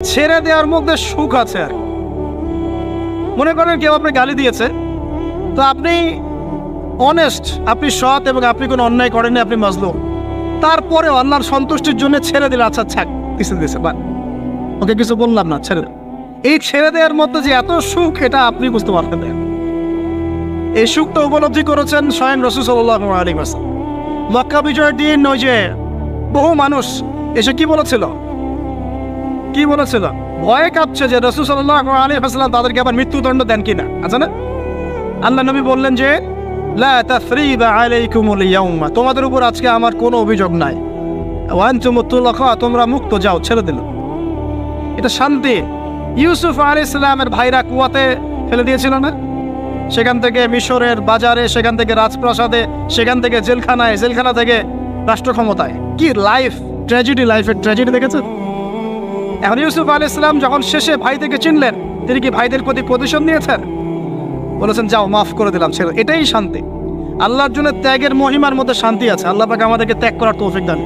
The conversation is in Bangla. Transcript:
ছেড়ে দেওয়ার মধ্যে সুখ আছে। আর মনে করেন কেউ আপনি গালি দিয়েছে, তো আপনি অনেস্ট, আপনি সৎ এবং আপনি কোনো অন্যায় করেননি, আপনি মাজলুম, তারপরেও আল্লাহর সন্তুষ্টির জন্য ছেড়ে দিলে, আচ্ছা ছাক দিছে বা ওকে কিছু বললাম না, ছেড়ে দেন। এই ছেড়ে দেওয়ার মধ্যে যে এত সুখ, এটা আপনি বুঝতে পারতেন না। এই সুখটা উপলব্ধি করেছেন স্বয়ং রাসূল সাল্লাল্লাহু আলাইহি ওয়াসাল্লাম। মক্কা বিজয়ের দিন ওই যে বহু মানুষ এসে কি বলেছিল, ভয়ে কাঁপছে যে রাসূল সাল্লাল্লাহু আলাইহি ওয়াসাল্লাম তাদেরকে আবার মৃত্যুদণ্ড দেন কিনা, আছে না? আল্লাহ নবী বললেন যে লা তাসরিবা আলাইকুমুল ইয়াউমা, তোমাদের উপর আজকে আমার কোনো অভিযোগ নাই, ওয়া আনতুমুত তুলাকা, তোমরা মুক্ত, যাও, ছেড়ে দিল। এটা শান্তি। ইউসুফ আলাইহিস সালামের ভাইরা কুয়াতে ফেলে দিয়েছিল না, সেখান থেকে মিশরের বাজারে, সেখান থেকে রাজপ্রাসাদে, সেখান থেকে জেলখানায়, জেলখানা থেকে রাষ্ট্র ক্ষমতায়। কি লাইফ, ট্র্যাজেডি, লাইফের ট্র্যাজেডি দেখেছেন? এখন ইউসুফ আলাইহিস সালাম যখন শেষে ভাইদেরকে চিনলেন, তিনি কি ভাইদের প্রতি প্রতিশোধ নিয়েছেন? বলেছেন যাও, মাফ করে দিলাম, ছেড়ে। এটাই শান্তি। আল্লাহর জন্য ত্যাগের মহিমার মধ্যে শান্তি আছে। আল্লাহ পাক আমাদেরকে ত্যাগ করার তৌফিক দান।